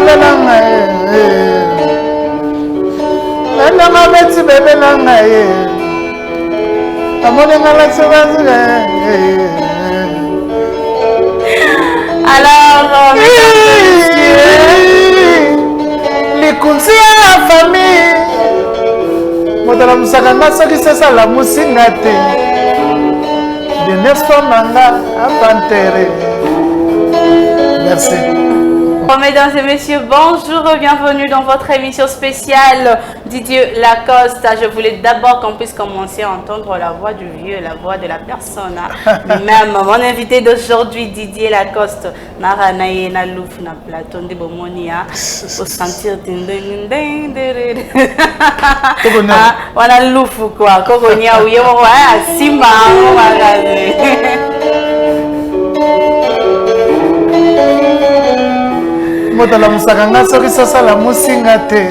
bébé nanga nanga beti bébé nanga amonenga la sobazuga. Alors, les conseils à la famille. Modala musaka soki sasa la musingate. De nesto manga à pantere. Merci. Mesdames et messieurs, bonjour et bienvenue dans votre émission spéciale Didier Lacoste. Je voulais d'abord qu'on puisse commencer à entendre la voix du vieux, la voix de la personne. Lui-même, mon invité d'aujourd'hui, Didier Lacoste. Nara naye na louf na plateau de Bomonia. Pour sentir wana louf quoi. Kokonia ouye mo wa simba mo magaze. Modala musaka nga soki sasa la musinga te.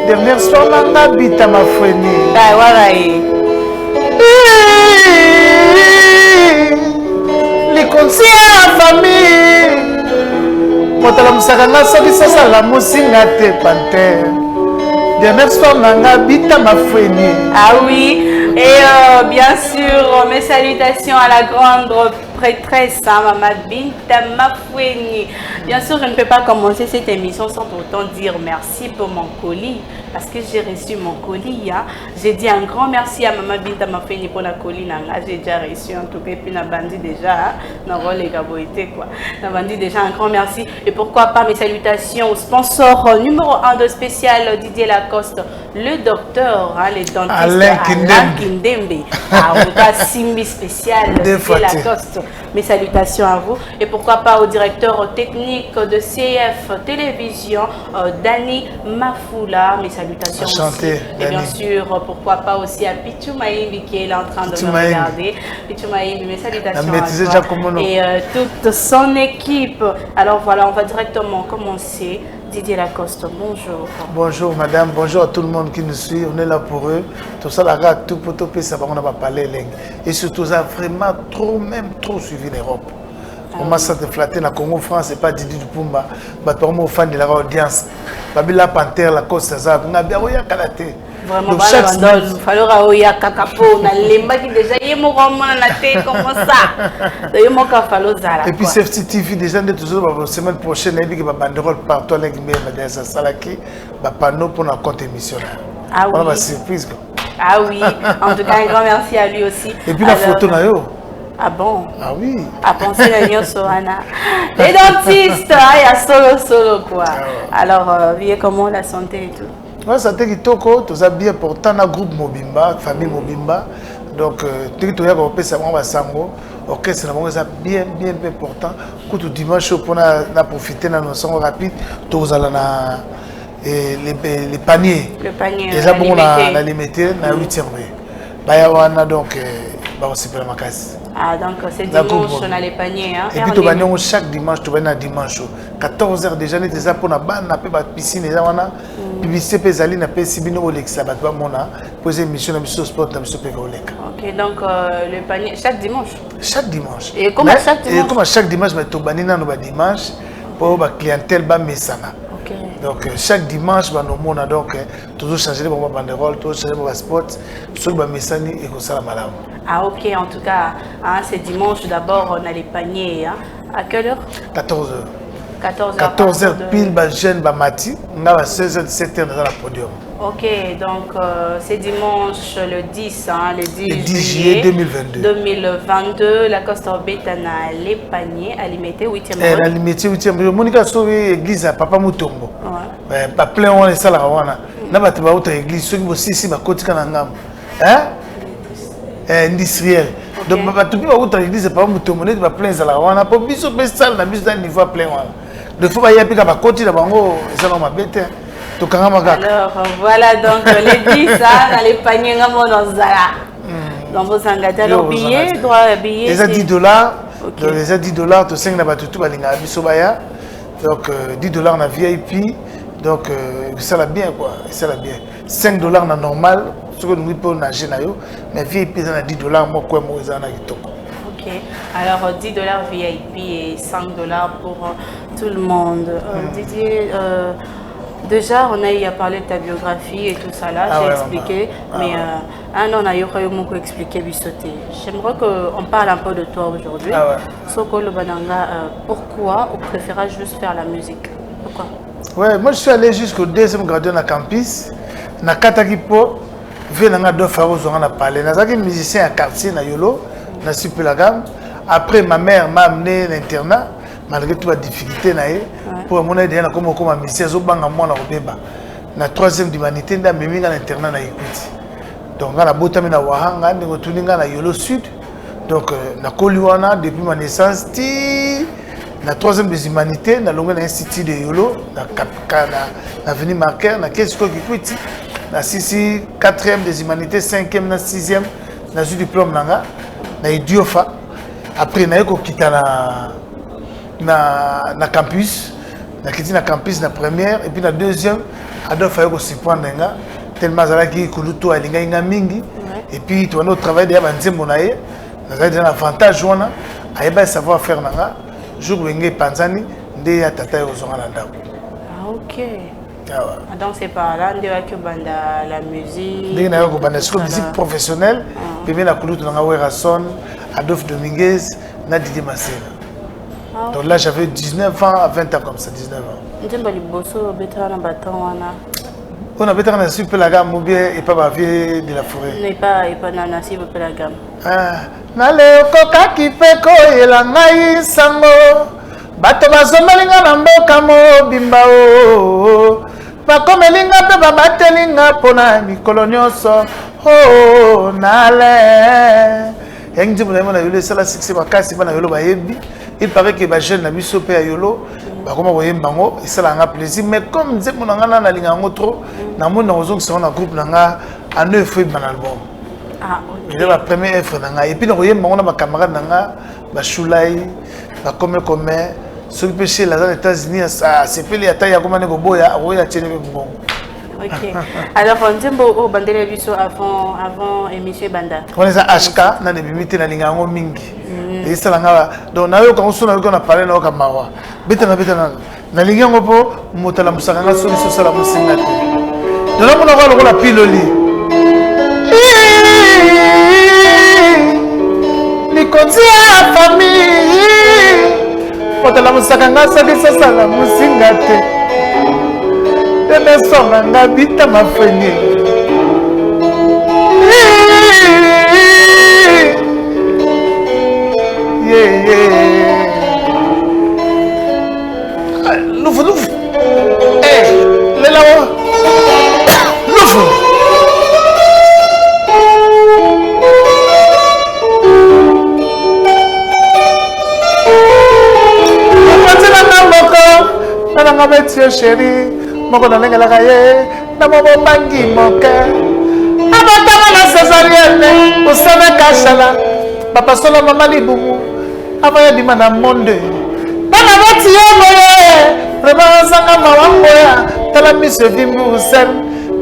Dernière soir nanga bita mafweni. Dai warai. Les conseils à la famille. Modala musaka nga soki sasa la musinga te panter. Dernière soir nanga bita mafweni. Ah oui, et bien sûr, mes salutations à la grande prêtresse, Maman Binta Mafweni. Bien sûr, je ne peux pas commencer cette émission sans pourtant dire merci pour mon colis, parce que j'ai reçu mon colis. Hein. J'ai dit un grand merci à Maman Binta Mafweni pour la colis. J'ai déjà reçu en tout cas, et puis n'a bandi déjà, n'a bandi déjà un grand merci. Et pourquoi pas mes salutations au sponsor numéro 1 de spécial Didier Lacoste, le docteur, hein, les dentistes Alain Kindembe. En tout cas, Simbi spécial Didier Lacoste. Mes salutations à vous. Et pourquoi pas au directeur technique de CF Télévision, Dani Mafoula. Mes salutations enchanté, aussi. Et bien sûr, pourquoi pas aussi à Pichou Maïmbi qui est là en train de me regarder. Pichou Maïmbi, mes salutations à toi. Et toute son équipe. Alors voilà, on va directement commencer. Didier Lacoste, bonjour. Bonjour madame, bonjour à tout le monde qui nous suit. On est là pour eux. Tout ça, la rate, tout pour tout, ça va, on va parler langue. Et surtout, ça a vraiment trop suivi l'Europe. On m'a senti flatté, la Congo France, c'est pas Didi Dupumba. Mais pour moi, fan de la audience. Babila Panther, la Costa, ça, on a bien ouïa kalaté. Vraiment, il falloir ouïa kakapo, on a les mains qui déjà y est mon roman dans la tête, comment ça. Et puis, Safety TV, déjà, toujours la semaine prochaine, il y a des banderoles partout, il y a des salaki, des panneaux pour notre compte émission. Ah oui. On a une surprise. Ah oui, en tout cas, un grand merci à lui aussi. Et puis, la photo, ah bon? Ah oui. À penser à Nyo Sohana. Les dentistes, il y a solo quoi. Alors, voyez comment la santé et tout. La santé qui toko, tout ça bien important dans le groupe Mobimba, famille Mobimba. Donc, tout ce qui est ça va sango. Orchestre, c'est bien important. Quand tu dimanche pour profiter de nos sons rapides, tous les paniers. Le panier. Déjà bon la limité na 8e. Bayawana donc on se prend ma casse. Ah donc c'est dimanche on a les paniers hein. Et puis tu vas chaque dimanche tu vas na dimanche 14h déjà n'est déjà pour na ban na pe piscine déjà wana publicité pe zali na pe sibino olexa ba ba mona poser émission na mission sport na mission pe oleka. OK donc le panier chaque dimanche. Chaque dimanche. Et comme chaque dimanche. Et comme chaque dimanche mais to banina no ba dimanche pour ba clientèle ba mesana. Donc chaque dimanche, nous avons donc toujours changé de banderole, toujours changé de spot, sur le messani et comme ça la malade. Ah ok, en tout cas, hein, c'est dimanche d'abord, on a les paniers. Hein. À quelle heure? 14h. 14h pile, jeune, mati, on a 16h, 17h dans la podium. Ok, donc c'est dimanche le 10, hein, le 10 juillet 2022. 2022, la Costa Betana, les paniers, à limiter 8e. À limiter 8e. Monica sauvé l'église à Papa Moutombo. Pas plein on est ça là. N'a pas de autre église, ceux qui vont ici, ma côte canangam. Hein? Industriel. Donc, tu peux avoir autre église, Papa Moutombo, tu vas plein ça là. On a pas besoin de ça, on a besoin d'un niveau plein. De fois, il y a plus qu'à ma côte, là, ça va m'embêter. Alors voilà donc les 10 dans les paniers dans vos engagés. Alors billet, droit billet. Les $10, les $10, tu sais que tu tout balinga bisobaya. Donc $10 na VIP. Donc ça va bien quoi, ça va bien. $5 na normal, ce que nous peut nager na yo, mais VIP ça na $10 moi quoi moi ça na kitoko. Ok. Alors, $10 VIP et $5 pour tout le monde. Didier, déjà, on a eu à parler de ta biographie et tout ça là, j'ai expliqué. Mais on a eu beaucoup expliqué, Bissoté. J'aimerais qu'on parle un peu de toi aujourd'hui. Sokolo Bananga, pourquoi on préfère juste faire la musique? Pourquoi? Ouais, moi je suis allé jusqu'au 2e gradé na campus. Na Katakipo, vu na deux fois on a parlé. Na zaki musicien à quartier na Yolo, na super la gamme. Après ma mère m'a amené à l'internat, malgré toute la difficulté na pour mon aide na comme musicien zo banga moi na obeba. Na 3e d'humanité nda memi na l'internat na Ikuti. Donc na botami na Wahanga ndeko tuninga na Yolo Sud. Donc na Koliwana depuis ma naissance la 3e des humanités, dans l'Institut de Yolo, dans l'avenue Marquer, dans 15 Kikuiti, dans 4e des humanités, 5e, 6e, dans le diplôme, dans Idiofa. Après, on a quitté na campus, on a quitté na campus la première, et puis la 2e, Adolphe a eu aussi prendre tellement qu'il y a mingi, et puis tu as notre travail de Banzembonaye, on a un avantage, on a savoir faire. Jour où il Panzani, il y a tata aux gens à la ok. Donc c'est par là que la musique. Il y a une musique professionnelle. Puis la coulute dans Werrason, Adolphe Dominguez, Nadidi Massena. Donc là j'avais 19 ans à 20 ans comme ça, 19 ans. On a besoin de super la gamme ou bien et pas bavier de la forêt. N'est pas nana si peu la gamme. Nale koka kipeko elangai sango bato bazomelinga na mboka mobimba o bakomelinga pe babatelinga pona mikolo nyonso o nale yangi mona na yolo sala succès bakasi bana yolo bayebi il paraît que ba jeune na biso pe yolo bakoma boyemba ngo esala nga plaisir mais comme nzembo na nga na linga ngo trop na mona ozong sona na groupe na nga a 9 fois ban album. C'est la première œuvre. Et puis, nous avons des camarades, des choulai, des comme ceux qui pêchent les États-Unis, c'est fait les tailles à comment on boya, on a tiré le bon. Ok. Alors, on dit au bandele biso avant émission banda. On est à HK, on a des bimités dans les gangs mingi. Et ça là, donc on a eu quand on a parlé dans Kamawa. Betana na les gangs po, motala musanga solution ça la musinga. Donc on a voir la piloli. Nikonzia famille Potala musakanga sadisa sala musingate Teme songa ngabita mafenye Louvre Lelawa Louvre Monsieur chéri, mon collègue la cahier, na mon bangi mon cœur. Abatama la césarienne, au sein Kachala, papa solo maman libumu, avant de mana monde. Bana bati moye, vraiment sanga mawamboya, tala monsieur Vimbu sen,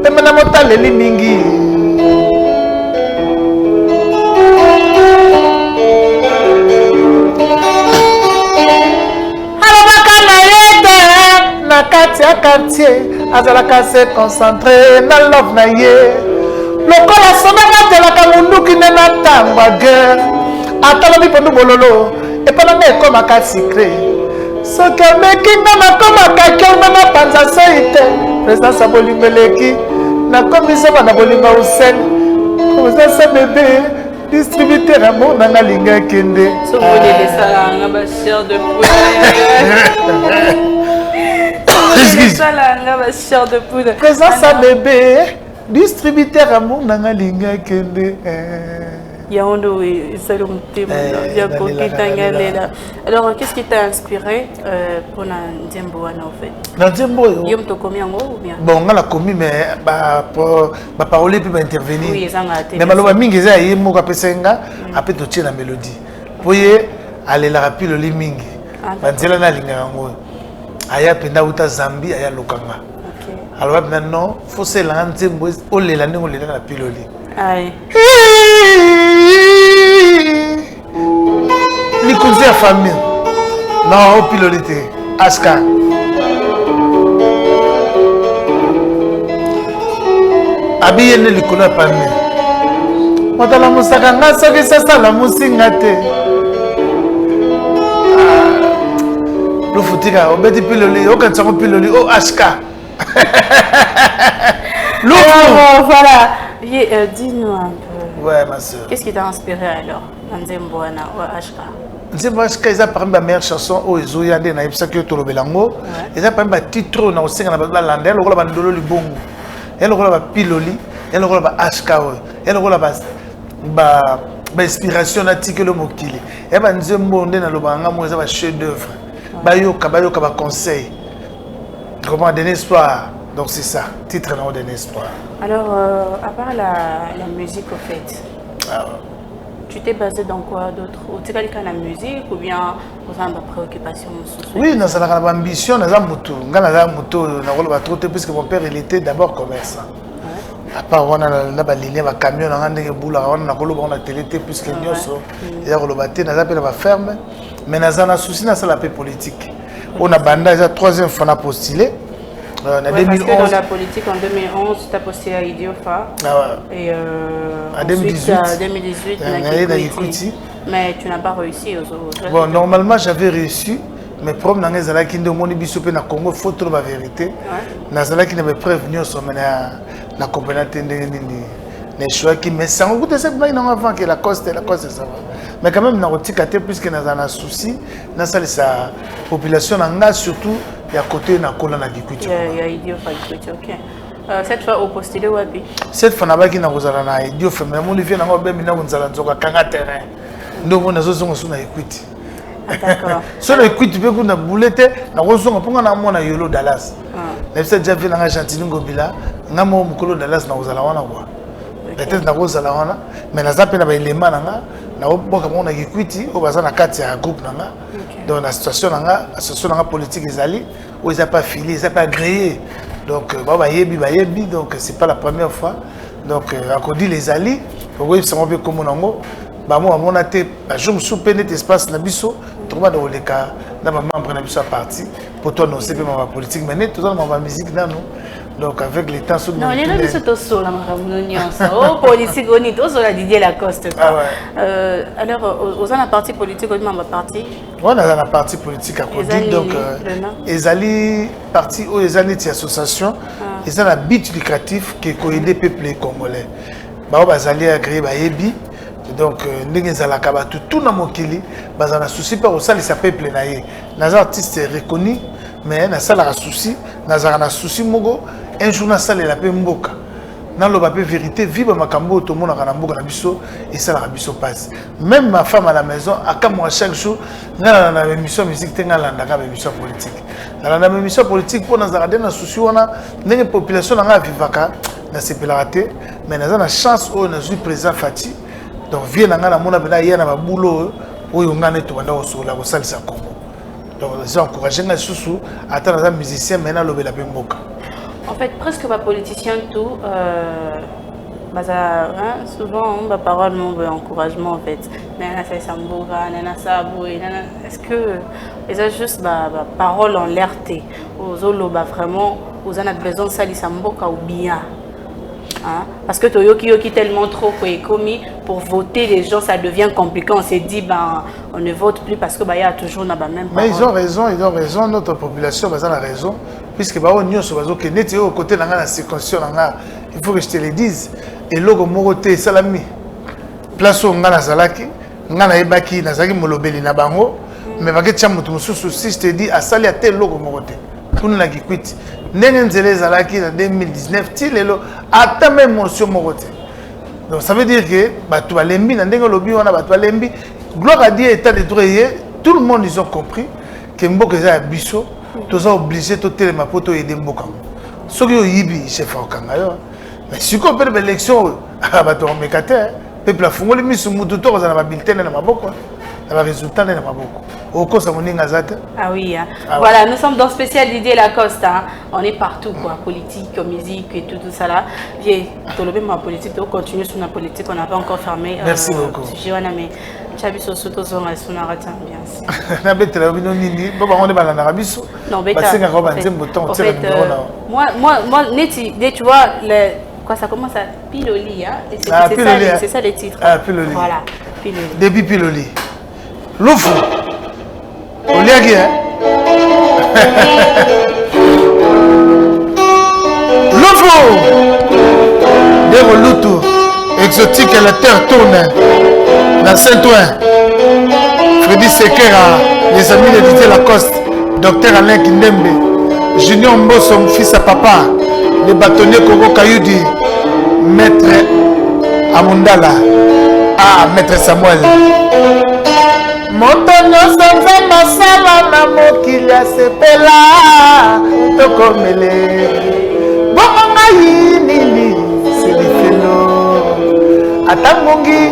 pemana motale limingi. Na quartier, azalaka se concentré na love na ye. Lokola sonaka telaka munduki nena tamba guerre. Atala mi pondu bololo, e pala me koma ka secret. Soki amekinga na koma ka kelma na panza seite. Président Saboli Meleki, na komisa bana bolinga usel. Komisa se bébé, distributeur amour na ngalinga kende. So vous les salanga ba chair de poulet. Présence à bébé, distributeur amour nanga linga kende. Yaondo et Salom Tim, alors qu'est-ce qui t'a inspiré pour Nzembo en fait? Nzembo Yom to commis en gros ou bien? Bon, on a commis mais ma parole peut intervenir. Oui, ça m'a été. Mais malheureusement mingi za yemo ka pesenga après to tient la mélodie. Poye aller la rapide le mingi. Banzela na linga ngo. Aya penda uta Zambie aya lokanga. OK. Alors maintenant, faut se lancer o lela ndingo lela na piloli. Aïe. mikunzi ya famille non opiloli te aska abi yende likolo ya pame motala musaka nga soki sasala musinga te lufutika obeti piloli okansango piloli o aska alors voilà dis-nous un peu ouais ma soeur qu'est-ce qui t'a inspiré alors Nzembo wana ou HK Nzembo HK eza parmi ba meilleure chanson o ezoya nde na yebisaki yo tolobelango eza parmi ba titre na osenga na balanda lokola bandolo libongo ya lokola ba piloli ya lokola ba HK oyo ya lokola ba inspiration na tikelo mokili ya ba Nzembo nde na lobanga mo eza ba chef d'œuvre bayoka ba conseil comment donner espoir donc c'est ça titre na donner espoir. Alors à part la musique au fait tu t'es basé dans quoi d'autre? Tu as quelqu'un la musique ou bien vous avez des préoccupations? Oui, nous avons ambition, nous avons moto. Nous avons moto, nous avons trop puisque mon père il était d'abord commerçant. À part on a la ligne, un camion, on a des boules, on a la télé puisque nous sommes il y a le bâti, nous avons la ferme, mais nous avons un souci dans la paix politique. On a bandé la troisième fois on a postulé. En 2011, parce que dans la politique, en 2011, tu as postulé à Idiofa. Et en 2018, mais tu n'as pas réussi. Bon, normalement, j'avais réussi, mais le problème, c'est que je suis venu au Congo, il faut trouver la vérité. Je suis venu prévenir la compagnie de choix qui me semble. Vous savez, avant que la cause ça va. Mais quand même, puisque nous avons un souci, nous avons la population, surtout. Il y a côté na kola na Gikuti. Il y a idiot Gikuti, ok. Cette fois au postulé wapi? Cette fois na baki na kozala na idiot mais mon Olivier na ngo bemina konzala nzoka kanga terrain. Ndongo na zozonga suna Gikuti. D'accord. Sur le Gikuti pe kuna boulette na kozonga ponga na mona yolo Dallas. Na bisa déjà vu na Chantilly Ngobila, ngamo mukolo Dallas na kozala wana kwa. Peut-être na kozala wana, mais na zape na ba élément na boka mona Gikuti o baza na kati ya groupe nanga. Donc la situation politique est allée où ils n'ont pas filé, ils n'ont pas agréé. Donc donc c'est pas la première fois. Donc on dit les alliés, oui ça m'a fait comme on a moi mon athée, je me suis peine espace na biso, tout le monde cas, na membre na biso parti pour toi non c'est pas ma politique mais tout ça ma musique là non. Donc avec les temps non les gens sont tous là oh politique on est tous là Didier Lacoste alors aux en parti politique on va parti on a la partie politique à côté donc les alliés parti ou les alliés association ils ont un but lucratif qui est aider le peuple congolais bah on va alliés à créer bayebi donc ndenge za kaba tout na mokili bazana souci par au sali sa peuple na ye na artiste reconnu mais na sala souci na souci mogo un jour na sala la pe mboka na lo ba pe vérité vive makambo to mona kana mboka na biso et ça la biso passe même ma femme à la maison aka moi chaque jour na émission musique tenga landa ka émission politique na émission politique pour na zarade na souci wana ndenge population na vivaka na sepelate mais na chance o na suis président Fati donc vient na mona bela yana ba boulot oyo ngane to banda osola ko salisa Congo donc j'ai encouragé na susu attendre les musiciens maintenant le bela mboka. En fait, presque pas politicien tout. Souvent, on va parole, mon encouragement en fait. Nana c'est Samboura, Nana Saboué, Nana. Est-ce que ils ont juste parole en l'airté aux olo vraiment, vous en avez besoin de ça, Samboka ou bien. Hein? Parce que Toyoki tellement trop commis pour voter les gens, ça devient compliqué. On s'est dit on ne vote plus parce que y a toujours même parole. Mais ils ont raison, notre population a la raison puisque il faut que je te le dise et logo moroté salami place où ngana zalaki ngana ebaki nazaki molobeli na bango mais va que tu si je te dis à sali à tel logo moroté pour nous la Gikuti ndenge nzele zalaki en 2019 ti lelo ata même motion moroté donc ça veut dire que batu balembi na ndenge lobi wana batu balembi gloire à Dieu état de droit tout le monde ils ont compris que mboka za biso tous sont obligés de téléma pour aider mboka soki oyibi chef okanga yo mais si on perd l'élection bato mekate peuple afungoli misu mutu to kozana ba bulletin na maboko na résultat na maboko oko sa moninga zate. Ah oui hein. Voilà, nous sommes dans spécial Didier Lacoste hein. On est partout quoi, politique, musique et tout ça là. Viens, tolobe ma politique, on continue sur la politique, on n'a pas encore fermé. Merci beaucoup. Mais Chabiso soto zonga suna rata ambiance. Na betela bino nini baba on est balana rabiso. Non beta. Moi neti tu vois le quoi ça commence à Piloli hein c'est ça le titre. Ah Piloli. Voilà, Piloli. Début Piloli. Loufou. Oliagi hein. Loufou. Dero Lutu. Exotique et la terre tourne. Dans Saint-Ouen. Freddy Sekera, les amis de Didier Lacoste, Docteur Alain Kindembe, Junior Mbosso, mon fils à papa, les bâtonniers Koko Kayudi, Maître Amundala, Maître Samuel. Montonyo Sanza Masala na mokili asepela tokomele. Bomanga yinini selifelo. Atangongi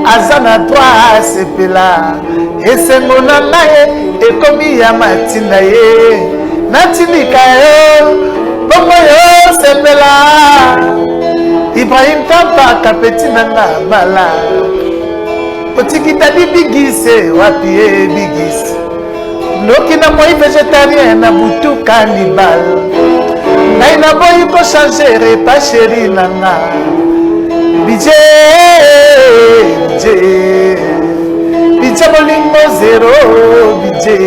azana toi sepela esengo na naye ekomi ya matinda ye natindika yo bongo yo sepela Ibrahim Tampa kapeti nanga bala otikita di bigise wapi e bigise noki na moi végétarien na butu cannibal ngai na boyi ko changer repas chéri nanga Bidje bolingo zero bidje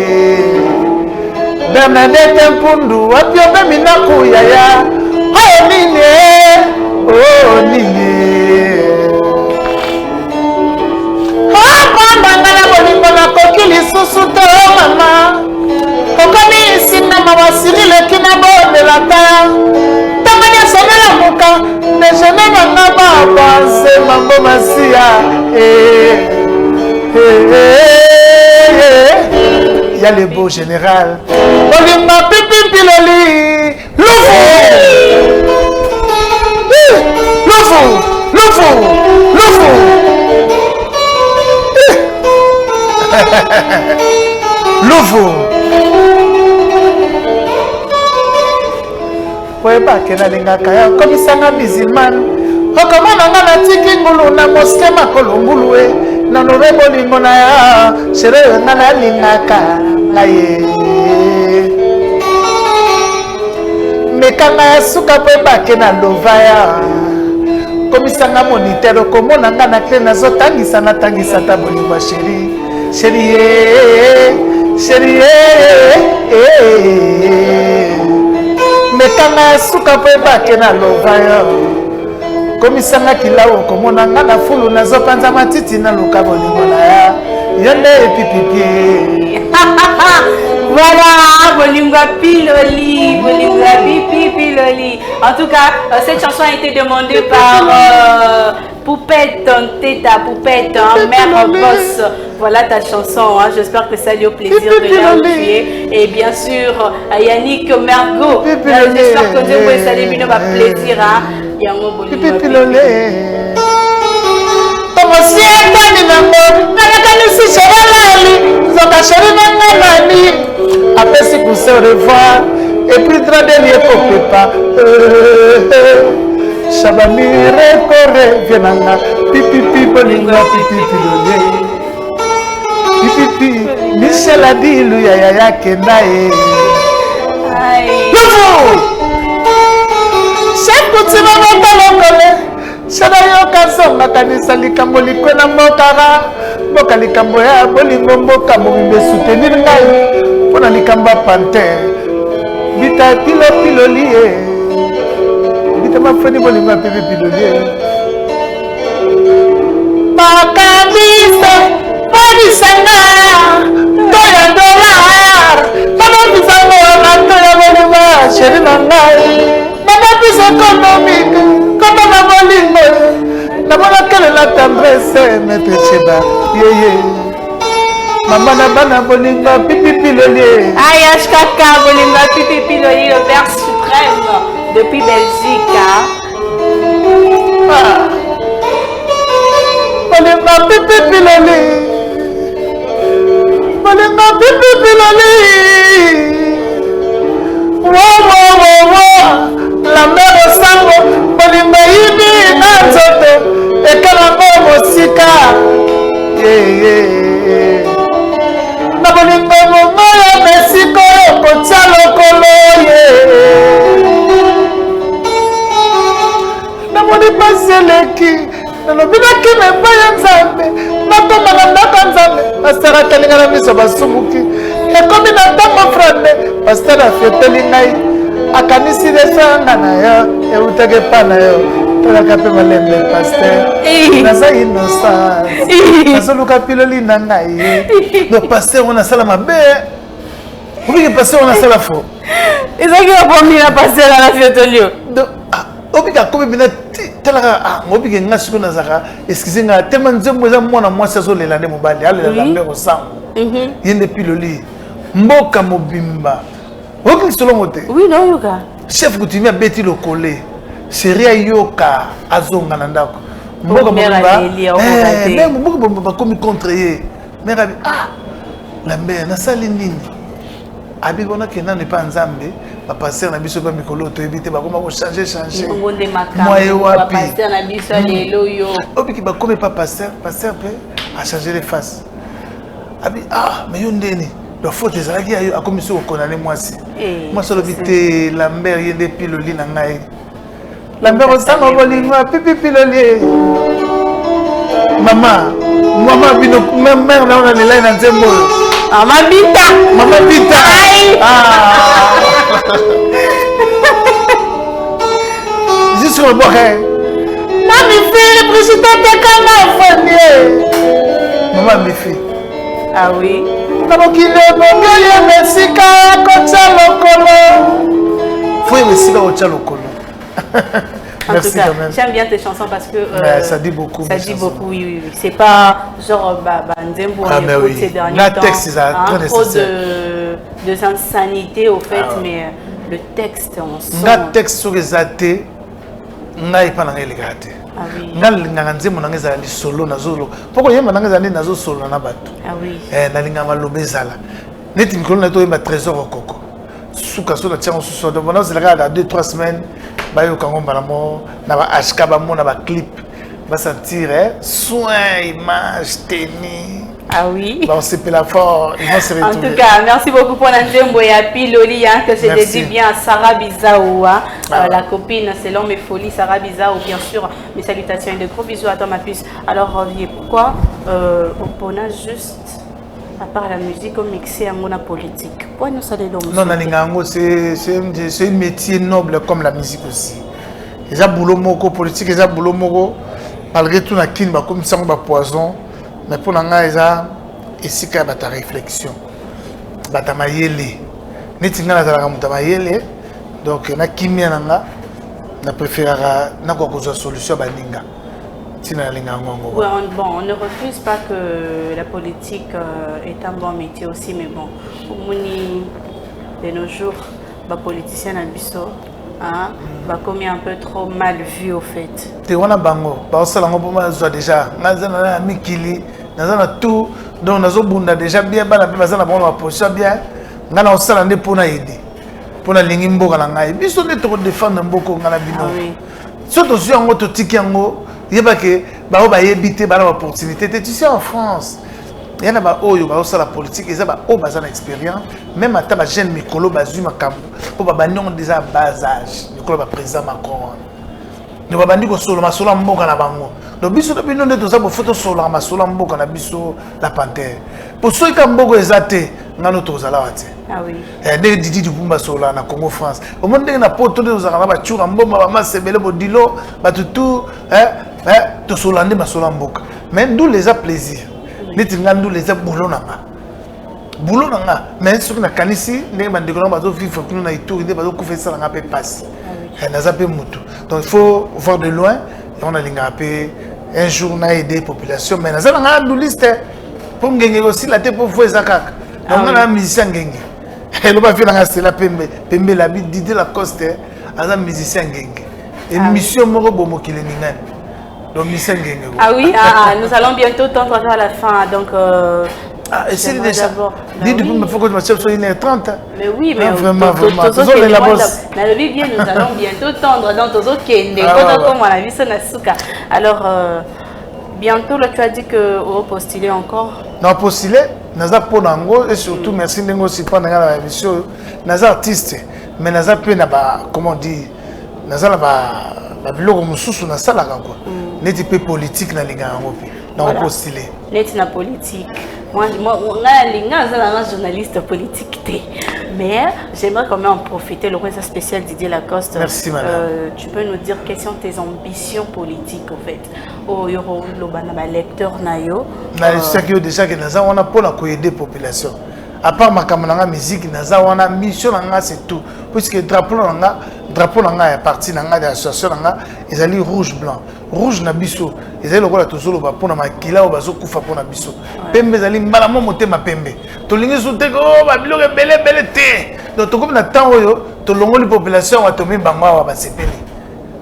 Bernadette Mpundu wapi obemi na kuyaya oh nini bangala bolingo na koki lisusu to mama okomi isinga mawa sirileki na bondelata tamani asomela muka nejene banga bapanse mambo masia y a le beau général Olimba pipi piloli Loufou Poeba kena lingaka ya komisanga musulman okomona nga natiki ngulu na moske makolo ngulu e na nore bolingo na ya shere nga na lingaka ngaye mekanga ya suka poeba kena lovaya komisanga moniteur okomona nga na kle nazotangisa natangisa ta bolingo sheri mekanga suka po ebake na lovaya komisanga kilawo komona nga na fulu nazopanza matiti na luka bolingo na ya yonde epipipie Voilà, Bolingo Piloli, Piloli. En tout cas, cette chanson a été demandée par Poupette, Teta Poupette, Mère Boss. Voilà ta chanson, hein. J'espère que ça lui au plaisir de l'envoyer. Et bien sûr, Yannick Mergo, j'espère que Dieu vous salue, bien va plaisir. Yango Bolingo Piloli. Après si pour se revoir et puis trader pour pas Chabani recorre vienanga pipi bolinga pipi Michel a dit lui ya kendae c'est pour ça Shada yoka songa kanisa likambo likwena mokara Boka likambo ya bolingo mboka mobimbe soutenir ngai Pona likambo panter Bita pilolie Bita mafani bolingo pipi pilolie Bakabisa Badisanga Toya dollar Baba bisango na toya bolingo Chéri nangai Baba bisa économique Comme la bolingo Nabona kele la tendresse Maître Cheba Maman na bana bolingo pipi piloli Ayash Kaka bolingo pipi piloli le père suprême depuis Belgique bolingo pipi piloli bolingo pipi piloli la mère sango bolingo yibi na nzoto ekala ngo mosika leki nalobi nakima epai ya nzambe nakoma na ndako ya nzambe paster atalinga na miso basumuki ekomi na ntango frande paster afeteli ngai akanisi leso yanga na yo eutaki epa na yo tolaka mpe malembe paster naza innocence nazoluka piloli na ngai ye do paster wana asala mabe obiki paster wana asala fo ezalaki bakomi na paster na fiotoli yo obiki akomi bina talaka obiki nga siko nazaka excuse nga tellement nzembo eza mwana mwasi azolela nde mobali alela mbe kosango ye nde piloli mboka mobimba oki lisolo te oui nayoka chef coutumier abeti lokole série ayoka azonga na ndako mboka mobimba mboka mobimba bakomi contre ye mère abi la mère nasali nini abi bona kena ne pas nzambe ba passer na biso ba mikolo to ebite ba koma ko changer ngonde makamba ba passer na biso lelo yo obiki ba komi pas passer pe a changer les faces abi mais yo ndeni la faute ezalaki ayo akomi so okondane mwasi mwasi alobi te Lambert ye nde piloli na ngai Lambert osanga bolingo pipi piloli mama bino mère na ona lelai na nzembo Mama Bita jusqu'au le boire Mami fille le président de Kama maman me fait ah oui nabokile bongoye mesika kocha lokolo faut mesika kocha lokolo. Merci en tout cas, j'aime bien tes chansons parce que ça dit beaucoup. Ça dit beaucoup, oui. C'est pas genre Nzembo ces derniers temps. Texte, trop de insanité au fait, mais le texte on sent. Le texte sur les athées, n'a pas dans les gâtés. Ah oui. N'a Nzembo n'a pas les solo na solo. Pourquoi y a maintenant des années na solo na bateau. Ah oui. Na linga malobezala. Net une colonne na un trésor au coco. Souka sur la tiens sous de bonheur c'est là 2-3 semaines bayo kango balamo na ba HK ba mo na ba clip ba sentir soin image tenue ah oui bon c'est la fort ils vont se retrouver. En tout cas merci beaucoup pour Nzembo ya Piloli que je te dis bien Sarah Bizaou la copine selon mes folies Sarah Bizaou bien sûr mes salutations et de gros bisous à toi ma puce. Alors pourquoi on a juste à part la musique, on mixait en la politique. Pourquoi nous sommes non, non, c'est un métier noble comme la musique aussi. Il y a boulot moko politique, il y a boulot moko malgré tout na kin ba comme ça ba poison, mais pour nga il y a ici ka ba ta réflexion. Ba ta mayele. Netinga na zala muta mayele. Donc na kimia nanga na préférera na ko ko solution ba ninga. Ouais, bon, on ne refuse pas que la politique est un bon métier aussi, mais bon, de nos jours, les politiciens n'abusent, comme un peu trop mal vu au fait. Tu vois, bango, parce que déjà, na mikili, na tout, donc na bunda déjà bien, na position bien, na osala nde pona aider, pona lingi mboka na ngai, biso nde to défendre mboko ngala bino. Surtout si on to tiki yango il y a que bah on éviter bah l'opportunité. Tu sais en France, il y a bah oh bah ça la politique ils ont bah oh bah ça l'expérience. Même à ta bah jeune Mikolo bah Zuma Kambo pour bah bannion déjà bas âge. Mikolo bah président Macron. Nous bah bandi ko solo ma solo mboka na bango. Donc biso depuis nous de ça pour photo solo ma solo mboka na biso la panthère. Pour ceux qui mboka ezate ngano tozala wate. Ah oui. Dès Didi du Bumba Sola na Congo France. Au monde na poto de ozala ba chura mboma ba masebele bodilo ba tout to solande ba solamboka. Mais nous les a plaisir. Netinga nous les a boulonanga. Boulonanga. Mais ce que kanisi ne bandeko na bazo vivre pour na ituri de bazo kufa ça na pe passe. Na za pe mutu. Donc il faut voir de loin et on a linga pe un jour na aider population mais na za na liste pour ngenge aussi la te pour voir zakaka. Donc on a musicien ngenge. Elle va faire la stella pembe la bite Didier Lacoste un musicien ngenge. Émission moko bomo kilengengane. Donc musicien ngenge. Ah oui, nous allons bientôt tendre à la fin donc et c'est déjà dis du coup il faut que je me cherche sur 1h30. Mais oui mais vraiment toujours la bosse. Na le bien nous allons bientôt tendre dans toujours kende comme on a vu ça na suka. Alors bientôt là tu as dit que au postuler encore. Non postuler naza ponango et surtout merci ndengo si pendant la émission naza artiste mais naza pe na ba comment dire naza la ba biloko mosusu na sala quoi neti pe politique na linga yango pe donc postuler neti na politique moi nga linga za journaliste politique mais j'aimerais quand même en profiter le roi spécial Didier Lacoste. Merci madame. Tu peux nous dire quelles sont tes ambitions politiques en fait au yoro lobana lecteur nayo na lisaki déjà que naza wana pour la aider population à part ma camarade musique naza wana mission nanga c'est tout puisque drapeau nanga est parti nanga de l'association nanga ezali rouge blanc rouge na biso ezali lokola tozolo ba pona makila o bazo kufa pona biso pembe ezali mbala mo motema pembe tolingi suteko ba biloko bele te donc to comme na temps oyo to longoli population wa to mibanga wa ba sepeli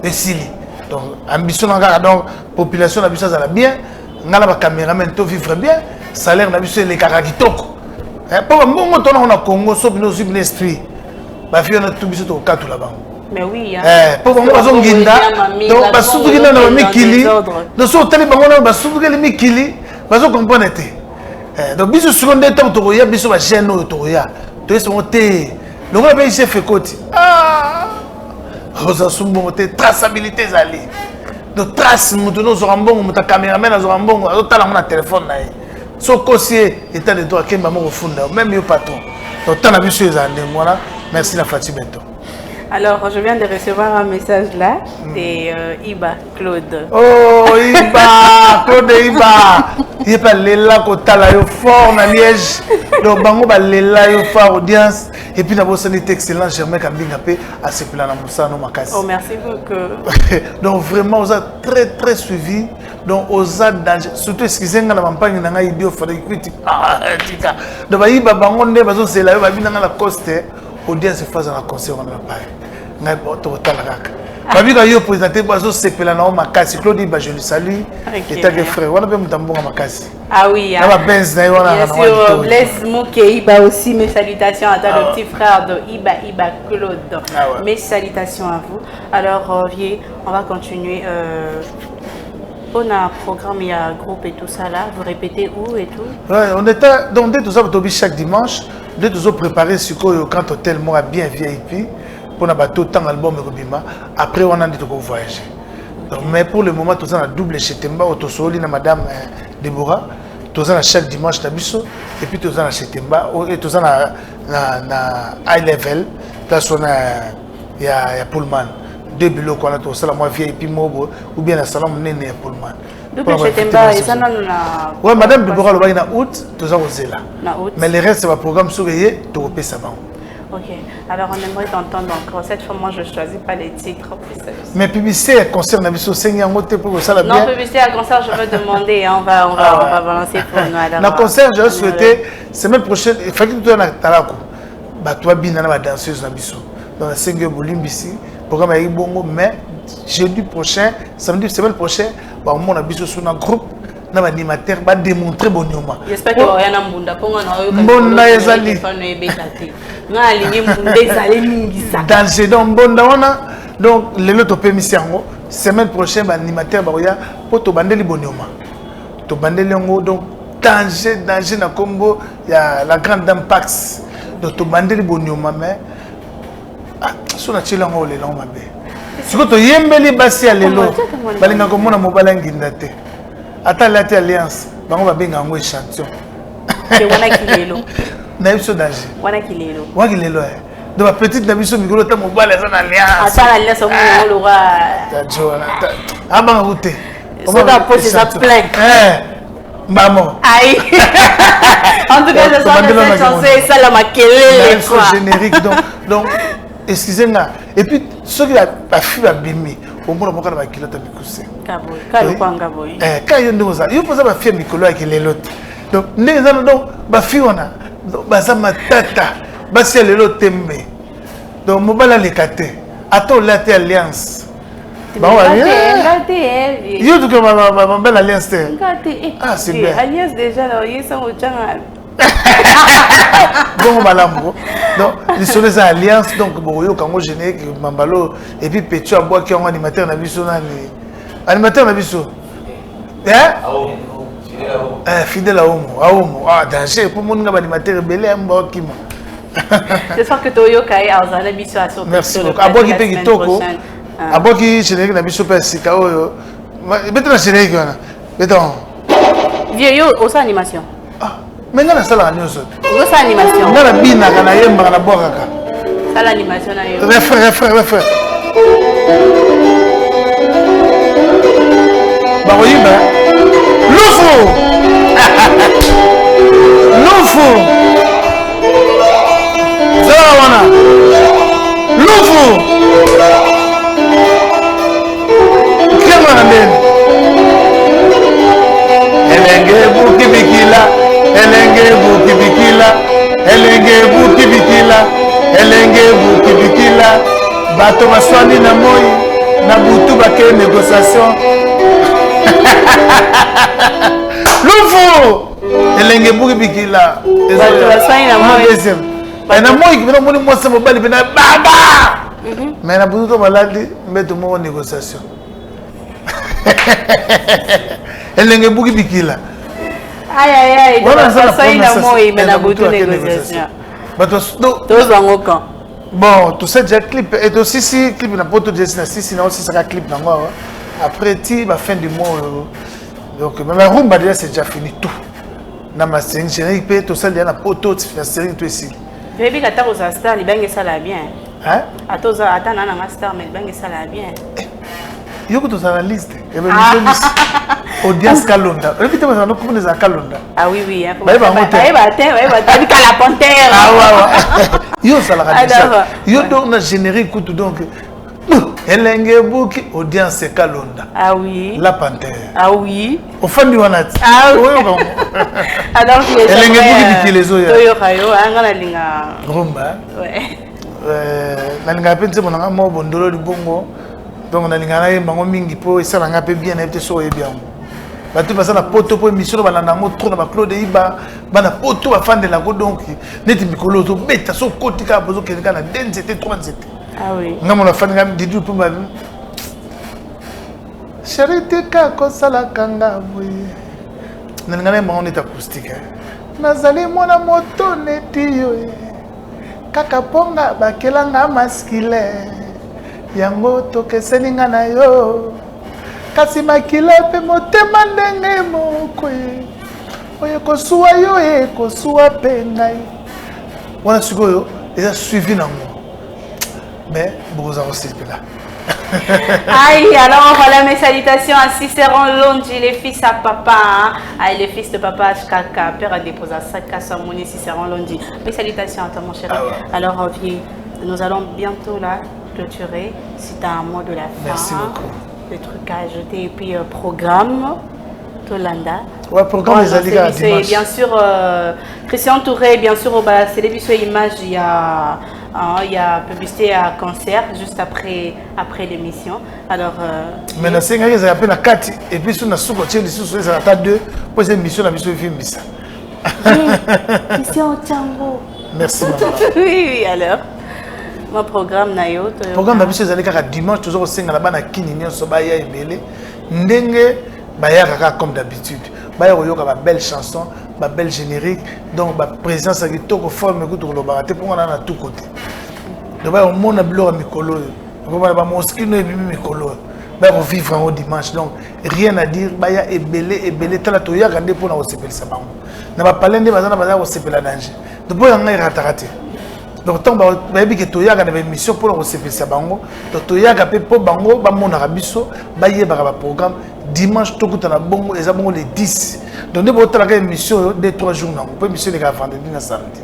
desili donc ambition nanga donc population na biso za bien ngala ba cameraman to vivre bien salaire na biso le kaka kitoko pour mbongo to na Congo so bino zib l'esprit ba fi na tout biso to katu la bango. Mais oui, pour moi, ils ont guinda. Donc, bah, surtout qu'ils n'ont pas mis kili. Donc, sur le téléphone, bah, surtout qu'ils n'ont mis kili. Bah, ils comprennent. Donc, biso secondaire temps, toya, biso ba chaîne au toya. Tu es sur mon thé. Le roi ben chef écoute. Ah, rosa sumbo monté traçabilité zali. Donc, trace, nous sur un bon, mon caméraman sur un bon, autant là mon téléphone là. So cossier état de droit, qu'est-ce que maman au fond là, même le patron. Donc, tant la biso les années, voilà. Merci la Fatih Bento. Alors, je viens de recevoir un message là de Iba Claude. Oh, Iba Claude Iba. Il pas Lela Kotala yo fort na Liège. Donc bango ba Lela yo fort audience et puis na bo sanité excellent Germain Kambinga pe à ce plan na Moussa no makasi. Oh, merci beaucoup. Donc vraiment on a très suivi. Donc aux danger surtout excusez-moi na campagne na ngai bio fora critique. Ah, tika. Donc ba Iba bango nde bazo sela yo ba bina na la coste audience phase na concert on a pas. Ngai to talaka. Babi ka yo présenter bazo sepela na makasi Claude Iba je le salue et ta frère wana pe mutambonga makasi. Ah oui, na ba benz na wana na wana. Bless Mouké Iba aussi mes salutations à toi le petit frère de Iba Claude. Mes salutations à vous. Alors Vieux, on va continuer on a un programme, il y a un groupe et tout ça là. Vous répétez où et tout? Ouais, on était donc dès tout ça chaque dimanche, dès tout ça préparé sur quoi quand hôtel moi bien VIP pour na bateau tant album et bima. Après on a dit qu'on voyager. Donc mais pour le moment tout ça na double chez Temba autosoli na madame Deborah. Tout ça na chaque dimanche na biso et puis tout ça na chez Temba et tout ça na high level place on a il y a Pullman. Deux bulots qu'on a tout ça la moi VIP mobile ou bien la salon néné Pullman. Double chez Temba et ça na ouais madame Deborah le bail na août tout ça osé là. Na août. Mais le reste c'est un programme surveillé tout repé ça va. Ok, alors on aimerait t'entendre encore. Cette fois, moi je ne choisis pas les titres. Mais publicité à concert, on a vu sur 5 ans pour ça la bien. Non, publicité à concert, je veux demander. On va balancer pour nous. Dans le concert, je souhaitais, semaine prochaine, il fallait que tu aies un talako. Toi, bien, la danseuse, dans la 5 Bolimbisi, programme avec Bongo, mais jeudi prochain, samedi, semaine prochaine, on a vu sur un groupe. Na animateur va démontrer bonnement. J'espère que rien à Mbunda pour nous. Mbunda ezali. Na aligné Mbunda ezali mingisa. Dans ce don Mbunda wana donc le lot opé misiango semaine prochaine ba animateur ba ya pour to bandeli bonnement. To bandeli ngo donc danger na combo ya la grande dame Pax. Donc to bandeli bonnement mais so na chila ngo le long mabe. Siko to yembeli basi ya lelo. Balinga ko mona mobala nginda te. Attends la alliance, on va bien en échantillon. C'est wana kilelo. Na biso danger. Wana kilelo. Wana kilelo. Donc la petite na biso micro ta mobile ça alliance. Attends l'alliance on le roi. Ah ben route. On va poser ça plein. Maman. Aïe. En tout cas, je sens que cette chanson est ça la makelele quoi. Générique donc excusez-moi. Et puis ceux qui a fui à bimi. Au moins, on va kilote mikuse. Kaboy, kayo kwa ngaboy. Kayo ndoza. Yo posa ba fie mikolo avec les lots. Donc, les gens donc ba fie wana, ba za matata, ba si les lots tembe. Donc, mobala le kate. Ato la te alliance. Ba wa bien. Yo tu que ma belle alliance te. Ah, c'est bien. Alliance déjà là, ils sont au changa. Bon malambo donc les sur les alliances donc boyo kango générique mambalo et puis Petu abois qui est animateur na biso nani animateur na biso fidèle à Omo danger pour mon animateur belé mbo kima j'espère que Toyo Kai azala biso à son merci beaucoup abois qui pe kitoko aboki générique na biso pe sika oyo betona générique wana beton vieux yo osa animation mais nga na sala nyonso osa animation nga na binaka na yembaka na bwakaka sala animation na yo refrain bakoyimba lufu zala wana lufu kenga na ndeni elenge buki bikila bato baswani na moi na butu bake négociation lufu elenge buki bikila bato baswani na moi deuxième na moi kibina moni mwasa mobali bina baba mais na butu to maladi mbeto mo négociation elenge buki bikila aïe baswani na moi mais na butu négociation bato tozwango quand bon tout ça déjà clip et aussi si clip na poto déjà na si na aussi ça clip nango après ti ba fin du mois donc même la rumba déjà c'est déjà fini tout na ma série générique pe tout ça déjà na poto ti faire série tout ici baby kata ko star libenge sala bien hein atoza atana na star mais libenge sala bien yoko to ça la liste et ben audience kalonda répétez moi ça comment les kalonda ah oui hein bah bah la panthère ah ouais yo ça la radio yo donc na générique tout donc elenge buki audience kalonda ah oui la panthère ah oui au fond du wanati ah oui alors elenge buki bikilezo ya toyo kayo anga na linga rumba ouais na linga penze monanga mo bondolo libongo donc na linga na yembango mingi po esala nga pe bien na ete so yebi yango bato basa na poto po émission balanda ngo trop na ba Claude Iba bana poto bafandela ko donc neti mikolo to beta so kotika bozo kelika na densité 37 ah oui ngamo na fandela didu po ba charité ka ko sala kanga boye na linga na yembango neta acoustique nazali mwana moto neti yo kaka ponga bakelanga masculin yango tokeseni nga na yo kasi makila pe motema ndenge moko oyo kosuwa yo kosuwa pe ngai wana sikoyo eza suivi nango mais bokoza kosepela aïe alors voilà mes salutations à Cicéron Longi les fils à papa hein? Les fils de papa Kaka père a déposé sac à Samoni Cicéron Longi mes salutations à toi mon chéri alors nous allons bientôt là clôturer si tu as un mot de la fin. Merci beaucoup. Le truc à ajouter et puis programme Tolanda. Ouais, programme les alliés dimanche. Bien sûr Christian Touré bien sûr au bas télévision image il y a publicité à concert juste après l'émission. Alors mais na senga ils appellent la 4 et puis sur na suko tient sur ça ta 2 pour cette émission la mission film ça. Christian Tchango. Merci maman. Oui alors mon programme nayo programme na biso ezali kaka dimanche toujours osenga na bana kini nyonso baya ebele ndenge baya kaka comme d'habitude baya koyoka ba belle chanson ba belle générique donc ba présence ya kitoko forme kutu kolobaka te mponga na tout côté donc baya omona biloko ya mikolo oyo okomona ba moskino ebimi mikolo baya kovivre yango dimanche donc rien à dire baya ebele tala toyaka nde mpona kosepelisa bango na bapale nde baza na baza kosepela danger donc mpo yanga erataka te donc tant bayebi ke toyaka na émission pour kosepelisa bango donc toyaka pe po bango bamonaka biso bayebaka ba programme dimanche tokutana bongo eza bongo les 10 donc nde botalaka émission 2-3 jours nango po émission eleka vendredi na samedi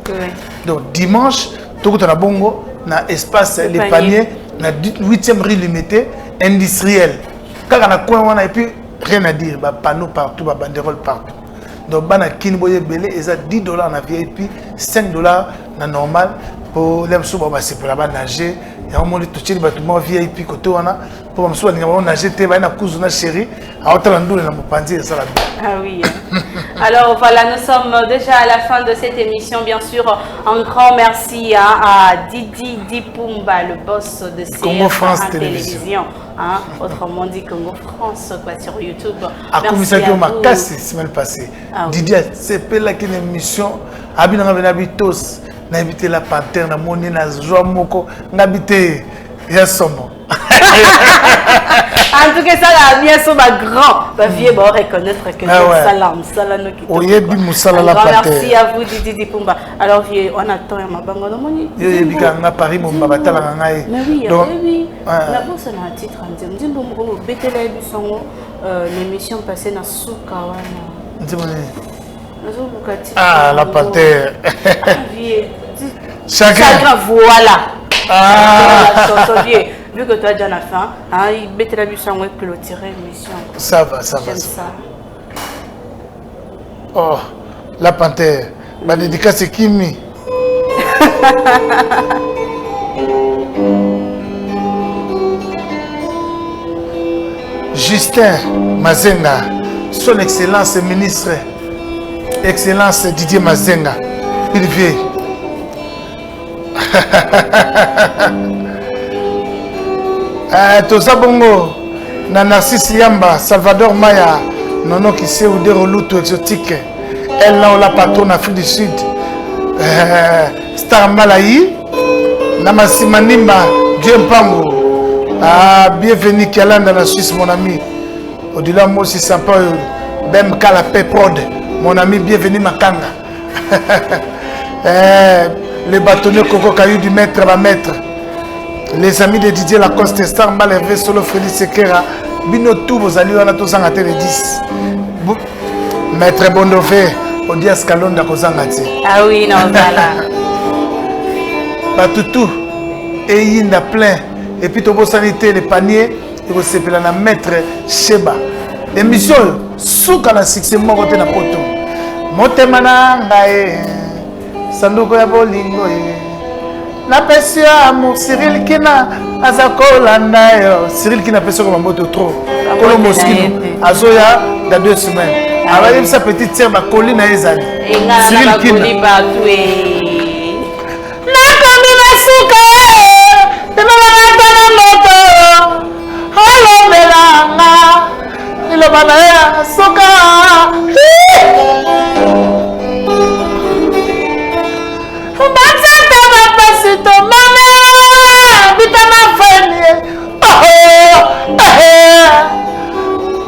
donc dimanche tokutana bongo na espace les paniers na 8e rue limitée industriel kaka na coin wana et puis rien à dire ba panneau partout ba banderole partout donc bana kini boye belé eza $10 na VIP $5 na normal pour les gens qui se nager il y a un moment où tu as VIP côté wana pour les gens qui nager tu vas na cousin na chérie à autre endroit na mopandi ça la ah oui alors voilà nous sommes déjà à la fin de cette émission bien sûr un grand merci à Didi Dipumba le boss de Congo France Télévision hein autrement dit Congo France quoi sur YouTube merci à vous cassé semaine passée Didi c'est là qui une émission abina na bitos na invité la panthère na moni na joie moko ngabité Il y a son nom. En tout cas, ça là, bien sûr, ma grand. Ma fille va reconnaître que c'est salam. Salam qui merci à vous, Didi Pumba. Alors, on attend ma bango. Mais oui, oui. La bourse a un titre. L'émission passée dans Soukawana. Ah, la panthère. Chacun, voilà. Ah, vu que tu as déjà la fin, il bête la bûche en clôturer l'émission. Ça va, ça va. Ça. Oh, la panthère. Ma dédicace c'est Kimi. Justin Mazenga, son excellence ministre, excellence Didier Mazenga, il vient. Toza bongo na Narcisse Yamba, Salvador Maya, nono qui sait où des relouto exotique. Elle là la patronne Afrique du Sud. Star Malayi, Namasimanimba, Dieu Mpango. Ah, bienvenue Kialanda la Suisse, mon ami. Au-delà, moi aussi, sympa. Bem Kalapé Prod, mon ami, bienvenue Makanga. Les bâtonneux Coco Caillou du maître à maître. Les amis de Didier Lacoste, Star Malhervé, Solo Félix Sekera, Bino tout, vos alliés, on a tous en à télé 10. Maître Bondové, Odias Kalonda Kozangati. Ah oui, non, voilà. Batoutou, et Yinda plein. Et puis, tu sanité, les paniers, et vous savez, la maître Sheba. Émission, souka la succès, moi, côté na poto. Motemana, Sanduko ya bolingo, na pesi amour, Cyril Kina, Azako Landa, Cyril Kina, pesi comme un mot de trop. Kolo Moskino, Azoya, dans 2 semaines. Alors, il y a sa petite sœur, ma colline à Ezali. Cyril Kina.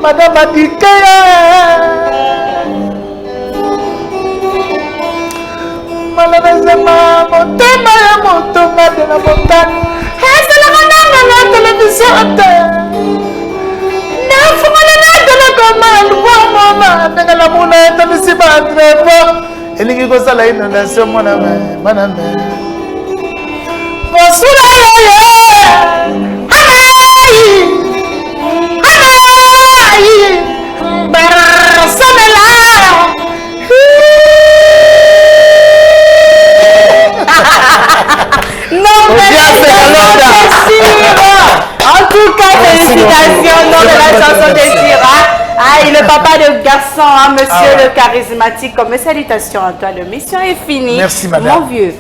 Madame Adikaya malheureusement motema ya motonga de la montagne esalaka nanga na télévision te nafungolela telekoma lubwamona ndenge na muna etamisi baandrevo elingi kosala inondation mwaname mosula yoyo en tout cas, félicitations, nom de la chanson de Syrah. Ah, il est papa de garçon, hein, monsieur le charismatique. Mes salutations à toi, la mission est finie. Merci, madame. Mon vieux.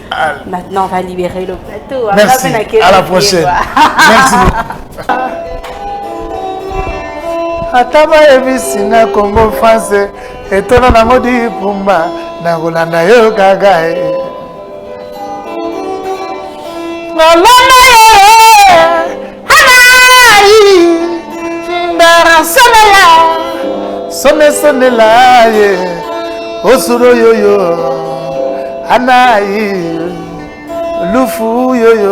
Maintenant, on va libérer le plateau. Merci, à la prochaine. Merci beaucoup. Ataba ebisina Congo France etona na modi pumba na kolanda yo gaga Nalama yo Anayi Ndara sonela ye Osuro yo Anayi Lufu yo